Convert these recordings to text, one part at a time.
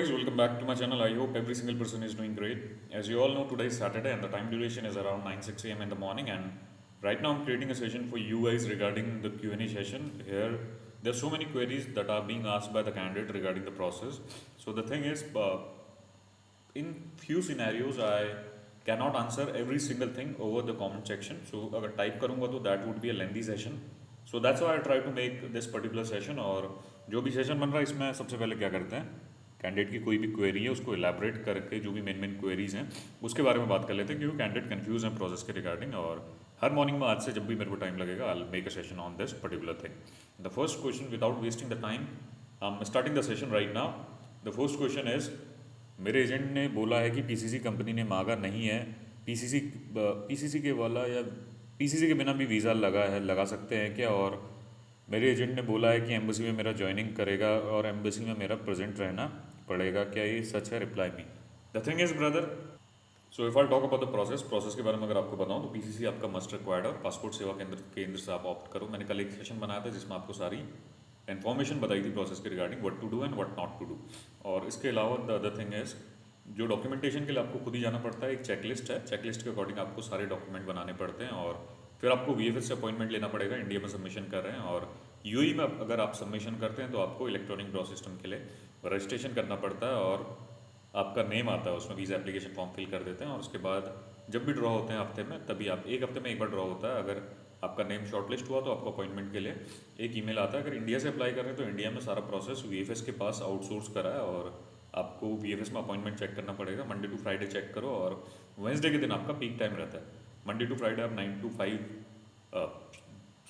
guys, welcome back to my channel. I hope every single person is doing great. As you all know, today is Saturday and the time duration is around 9-6 a.m. in the morning, and right now I'm creating a session for you guys regarding the Q&A session. Here there's so many queries that are being asked by the candidate regarding the process. So the thing is, in few scenarios I cannot answer every single thing over the comment section. So अगर type करूँगा तो that would be a lengthy session. So that's why I try to make this particular session. और जो भी session बन रहा है इसमें सबसे पहले क्या करते हैं, कैंडिडेट की कोई भी क्वेरी है उसको इलेबरेट करके जो भी मेन क्वेरीज हैं उसके बारे में बात कर लेते हैं, क्योंकि कैंडिडेट कंफ्यूज हैं प्रोसेस के रिगार्डिंग। और हर मॉर्निंग में आज से जब भी मेरे को टाइम लगेगा I will make a session on this particular thing. The first question, without wasting the time, I am starting the session right now. The first question is, मेरे एजेंट ने बोला है कि पीसीसी कंपनी ने मांगा नहीं है, पीसीसी के वाला या पीसीसी के बिना भी वीज़ा लगा सकते हैं क्या? और मेरे एजेंट ने बोला है कि एम्बेसी में मेरा ज्वाइनिंग करेगा और एम्बेसी में मेरा प्रेजेंट रहना पड़ेगा, क्या ये सच है? Reply me. The thing is brother, so if I talk about the process के बारे में अगर आपको बताऊं तो पीसीसी आपका मस्ट रिक्वायर्ड और पासपोर्ट सेवा केंद्र से आप ऑप्ट करो। मैंने कल एक सेशन बनाया था जिसमें आपको सारी इन्फॉर्मेशन बताई थी प्रोसेस के regarding, what to do and what not to do. और इसके अलावा द अदर थिंग इज, जो डॉक्यूमेंटेशन के लिए आपको खुद ही जाना पड़ता है, एक चेकलिस्ट है, चेकलिस्ट के अकॉर्डिंग आपको सारे डॉक्यूमेंट बनाने पड़ते हैं और फिर आपको वीएफएस से अपॉइंटमेंट लेना पड़ेगा। इंडिया में सबमिशन कर रहे हैं और यूएई में अगर आप सबमिशन करते हैं तो आपको इलेक्ट्रॉनिक ड्रॉ सिस्टम के लिए रजिस्ट्रेशन करना पड़ता है और आपका नेम आता है उसमें, वीज़ा एप्लीकेशन फॉर्म फिल कर देते हैं और उसके बाद जब भी ड्रॉ होते हैं हफ्ते में, तभी आप एक हफ्ते में एक बार ड्रॉ होता है। अगर आपका नेम शॉर्टलिस्ट हुआ तो आपको अपॉइंटमेंट के लिए एक ईमेल आता है। अगर इंडिया से अप्लाई कर रहे हैं तो इंडिया में सारा प्रोसेस वीएफएस के पास आउटसोर्स करा है और आपको वीएफएस में अपॉइंटमेंट चेक करना पड़ेगा। मंडे टू फ्राइडे चेक करो और वेंसडे के दिन आपका पीक टाइम रहता है। मंडे टू फ्राइडे आप 9 to 5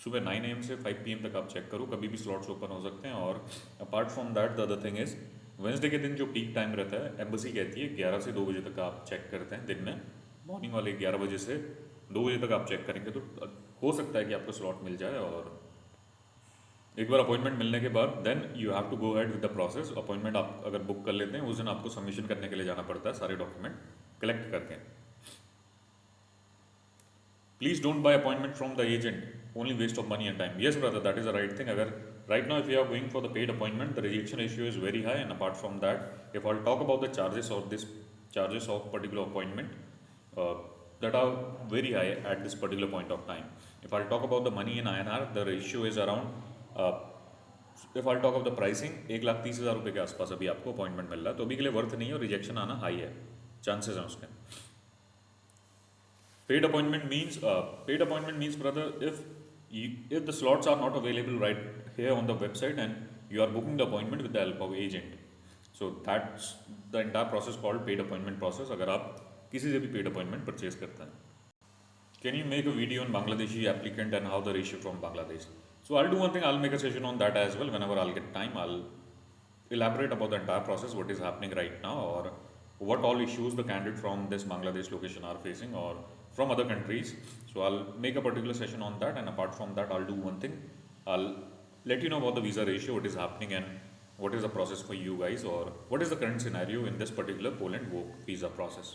सुबह 9 AM से 5 PM तक आप चेक करो, कभी भी स्लॉट्स ओपन हो सकते हैं। और apart from that the other thing is, Wednesday के दिन जो पीक टाइम रहता है, एम्बेसी कहती है 11 से 2 बजे तक आप चेक करते हैं दिन में। मॉर्निंग वाले 11 बजे से 2 बजे तक आप चेक करेंगे तो हो सकता है कि आपको स्लॉट मिल जाए। और एक बार अपॉइंटमेंट मिलने के बाद then you have to go ahead with the process. Appointment आप अगर बुक कर लेते हैं उस दिन आपको सबमिशन करने के लिए जाना पड़ता है सारे डॉक्यूमेंट कलेक्ट करके। Please don't buy appointment from the agent, only waste of money and time. Yes brother, that is the right thing. Agar right now if you are going for the paid appointment, the rejection ratio is very high, and apart from that, if I'll talk about the charges of particular appointment, uh, that are very high at this particular point of time. If I'll talk about the money in INR, the ratio is around, if I'll talk of the pricing, 1,30,000 रुपये के आसपास अभी आपको appointment मिल रहा है, तो अभी के लिए वर्थ नहीं है और रिजेक्शन आना हाई है, चांसेस हैं उसके। Paid appointment means brother, if the slots are not available right here on the website and you are booking the appointment with the help of agent, so that's the entire process called paid appointment process। अगर आप किसी से भी paid appointment purchase करते हैं, can you make a video on Bangladeshi applicant and how the ratio from Bangladesh? So I'll do one thing, I'll make a session on that as well. Whenever I'll get time, I'll elaborate about the entire process, what is happening right now, or what all issues the candidate from this Bangladesh location are facing or from other countries. So I'll make a particular session on that, and apart from that I'll do one thing, I'll let you know about the visa ratio, what is happening and what is the process for you guys, or what is the current scenario in this particular Poland work visa process।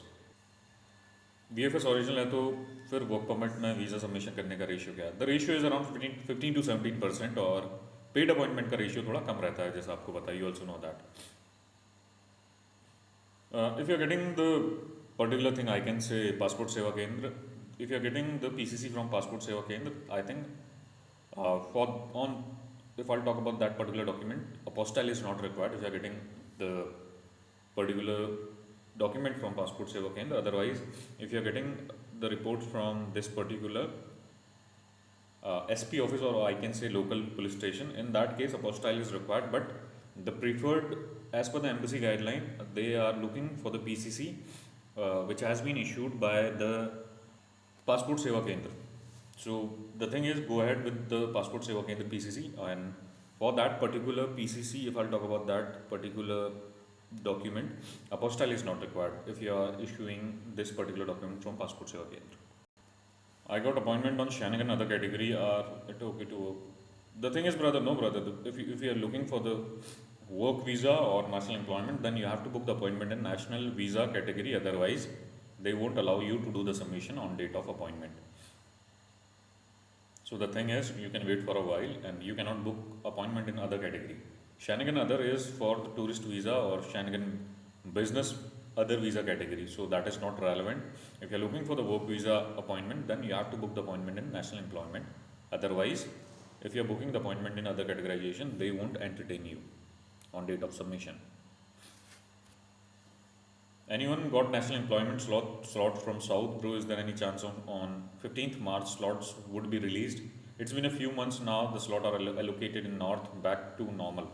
VFS original है तो फिर work permit में visa submission करने का ratio क्या है? The ratio is around 15 to 17%, और paid appointment का रेशियो थोड़ा कम रहता है, जैसा आपको बताइए। Also know that if you are getting the particular thing, I can say passport seva kendra, if you are getting the PCC from passport seva kendra, I think if I'll talk about that particular document, apostille is not required if you are getting the particular document from passport seva kendra. Otherwise, if you are getting the reports from this particular SP office, or I can say local police station, in that case apostille is required. But the preferred, as per the embassy guideline, they are looking for the PCC which has been issued by the passport seva kendra. So the thing is, go ahead with the passport seva kendra PCC, and for that particular PCC, if I'll talk about that particular document, apostille is not required if you are issuing this particular document from passport seva kendra. I got appointment on Shanagan other category, are it okay to work? The thing is brother, no brother, if you are looking for the work visa or national employment, then you have to book the appointment in national visa category, otherwise they won't allow you to do the submission on date of appointment. So the thing is, you can wait for a while and you cannot book appointment in other category. Schengen other is for the tourist visa or Schengen business other visa category, so that is not relevant. If you're looking for the work visa appointment, then you have to book the appointment in national employment. Otherwise, if you're booking the appointment in other categorization, they won't entertain you on date of submission. Anyone got national employment slot from South? Bro, is there any chance on 15th March slots would be released? It's been a few months now, the slot are allocated in North, back to normal.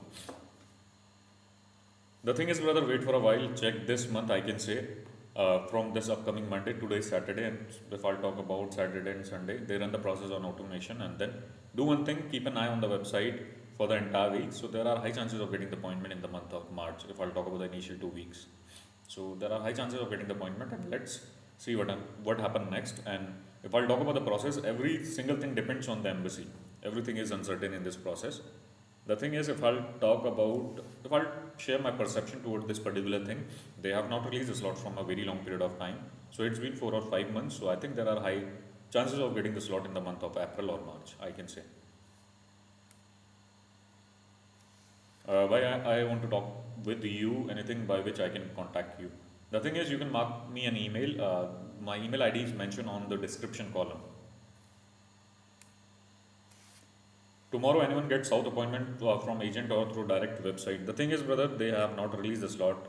The thing is, brother, wait for a while, check this month, I can say, from this upcoming Monday, today is Saturday, and if I'll talk about Saturday and Sunday, they run the process on automation, and then do one thing, keep an eye on the website for the entire week. So there are high chances of getting the appointment in the month of March, if I'll talk about the initial 2 weeks. So there are high chances of getting the appointment, and let's see what happened next. And if I'll talk about the process, every single thing depends on the embassy. Everything is uncertain in this process. The thing is, if I'll share my perception toward this particular thing, they have not released a slot from a very long period of time. So it's been 4 or 5 months. So I think there are high chances of getting the slot in the month of April or March, I can say. Why I want to talk with you, anything by which I can contact you. The thing is, you can mark me an email. My email ID is mentioned on the description column. Tomorrow, anyone gets South appointment from agent or through direct website. The thing is, brother, they have not released the slot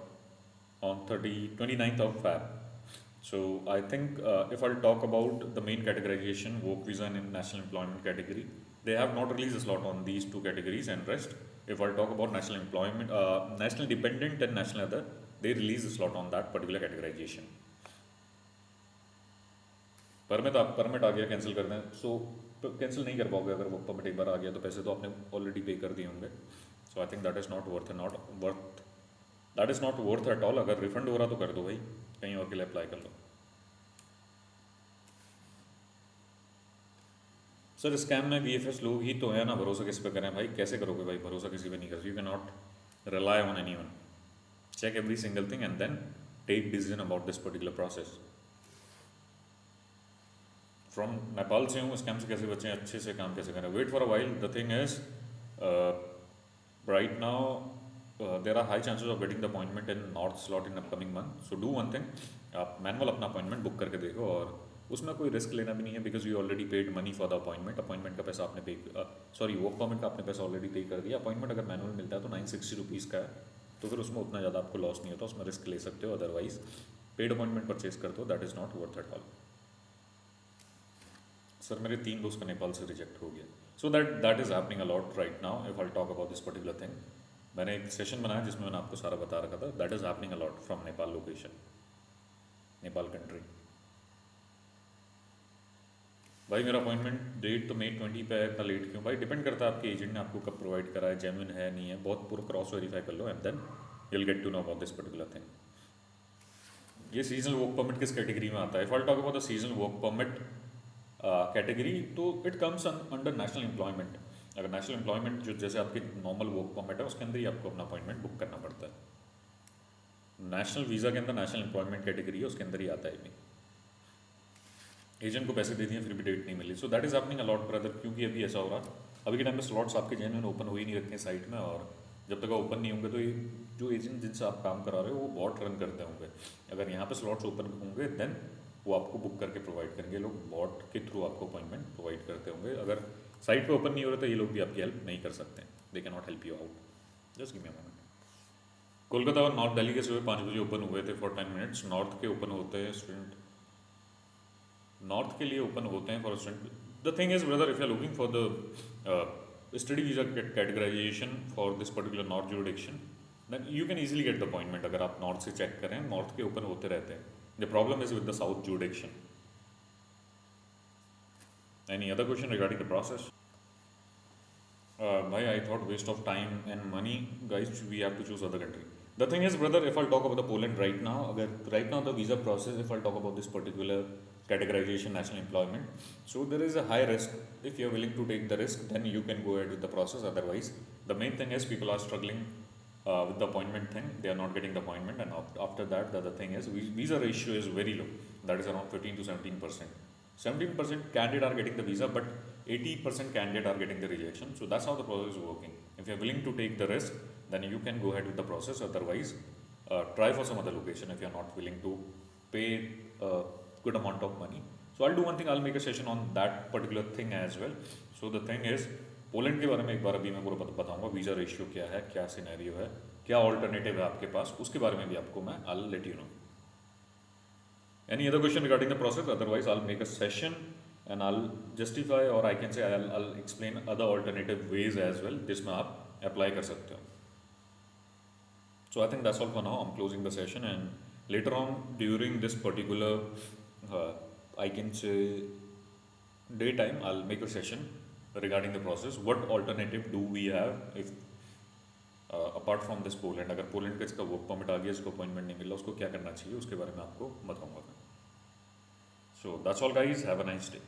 on 29th of Feb. So I think if I'll talk about the main categorization, work visa and national employment category, they have not released a slot on these two categories, and rest. If I'll talk about national employment, national dependent and national other, they release a slot on that particular categorization. Permit आ गया, cancel कर दें. सो cancel नहीं कर पाओगे अगर वो permit एक बार आ गया, तो पैसे तो आपने ऑलरेडी पे कर दिए होंगे. So I think that is not worth at all. अगर रिफंड हो रहा तो कर दो भाई, कहीं और के लिए अप्लाई कर लो. सर स्कैम में VFS लोग ही तो है ना, भरोसा किस पे करें भाई? कैसे करोगे भाई भरोसा? किसी पे नहीं कर. You can not rely on any one. Check every single thing and then take decision about this particular process. From Nepal से हूँ, स्कैम से कैसे बचें, अच्छे से काम कैसे करें? Wait for a while. The thing is right now there are high chances of getting the appointment in north slot in upcoming month. So do one thing, आप मैनुअल अपना अपॉइंटमेंट बुक करके देखो, और उसमें कोई रिस्क लेना भी नहीं है, because you already paid money for the appointment. Appointment का पैसा आपने पे, सॉरी वर्क परमिट का आपने पैसा ऑलरेडी पे कर दिया. अपॉइंटमेंट अगर मैनुअल मिलता है तो 960 रुपीज़ का है, तो फिर उसमें उतना ज़्यादा आपको लॉस नहीं होता, उसमें रिस्क ले सकते हो. अदरवाइज पेड अपॉइंटमेंट परचेज करते हो, that is not worth at all. Sir मेरे 3 दोस्त का नेपाल से रिजेक्ट हो गया. सो that is happening a lot right now. If I talk about this particular thing, मैंने एक सेशन बनाया जिसमें मैंने आपको सारा बता रखा था. That is happening a lot from Nepal location, Nepal country. भाई मेरा अपॉइंटमेंट डेट तो May 20 पे है, इतना लेट क्यों? भाई डिपेंड करता है आपके एजेंट ने आपको कब प्रोवाइड करा है, जेन्युइन है नहीं है, बहुत पूरा क्रॉस वेरीफाई कर लो, and then you will get to know about this particular thing. ये सीजनल वर्क परमिट किस कैटेगरी में आता है? If I talk about the seasonal work permit category, तो it comes under national employment. अगर national employment जो जैसे आपकी नॉर्मल वर्क परमिट है, उसके अंदर ही आपको अपना अपॉइंटमेंट बुक करना पड़ता है. नेशनल वीज़ा के अंदर नेशनल एम्प्लॉयमेंट कैटेगरी है, उसके अंदर ही आता है भी. एजेंट को पैसे दे दिए फिर भी डेट नहीं मिली. So that is happening a lot brother, क्योंकि अभी ऐसा हो रहा. अभी के टाइम में स्लॉट्स आपके जेन्युइन ओपन हो ही नहीं रखते हैं साइट में, और जब तक ओपन नहीं होंगे तो ये जो एजेंट जिनसे आप काम करा रहे हो वो बॉट रन करते होंगे. अगर यहाँ पे स्लॉट्स ओपन होंगे देन वो आपको बुक करके प्रोवाइड करेंगे. लोग बॉट के थ्रू आपको अपॉइंटमेंट प्रोवाइड करते होंगे. अगर साइट पे ओपन नहीं हो रहा तो ये लोग भी आपकी हेल्प नहीं कर सकते. They can not help you out. Just give me a moment. Kolkata और नॉर्थ दिल्ली के सुबह 5 बजे ओपन हुए थे फॉर 10 मिनट्स. नॉर्थ के ओपन होते हैं स्टूडेंट, नॉर्थ के लिए ओपन होते हैं for student. The thing is brother, if you are looking for the study visa categorisation for this particular north jurisdiction, then you can easily get the appointment. अगर आप north से check करें, north के open होते रहते हैं. The problem is with the south jurisdiction. Any other question regarding the process? Bhai, I thought waste of time and money, guys. We have to choose other country. The thing is, brother, if I'll talk about the Poland right now, the visa process, if I'll talk about this particular categorization, national employment, so there is a high risk. If you're willing to take the risk, then you can go ahead with the process. Otherwise, the main thing is people are struggling with the appointment thing. They are not getting the appointment, and after that, the other thing is visa ratio is very low. That is around 15 to 17%. 17% candidate are getting the visa, but 80% candidate are getting the rejection. So that's how the process is working. If you're willing to take the risk, then you can go ahead with the process. Otherwise, try for some other location if you're not willing to pay a good amount of money. So I'll do one thing, I'll make a session on that particular thing as well. So the thing is, Poland के बारे में एक बार अभी मैं पूरा बताऊंगा, visa ratio क्या है, क्या सिनेरियो है, क्या ऑल्टरनेटिव है आपके पास, उसके बारे में भी आपको मैं I'll let you know. Any other question regarding the process? Otherwise, I'll make a session and I'll justify, or I can say I'll explain other alternative ways as well जिसमें आप apply कर सकते हो. So I think that's all for now. I'm closing the session, and later on during this particular I can say daytime, I'll make a session regarding the process. What alternative do we have if apart from this Poland, अगर Poland का इसका work permit आ गया, इसको appointment नहीं मिला, उसको क्या करना चाहिए, उसके बारे में आपको बताऊंगा. So that's all guys, have a nice day.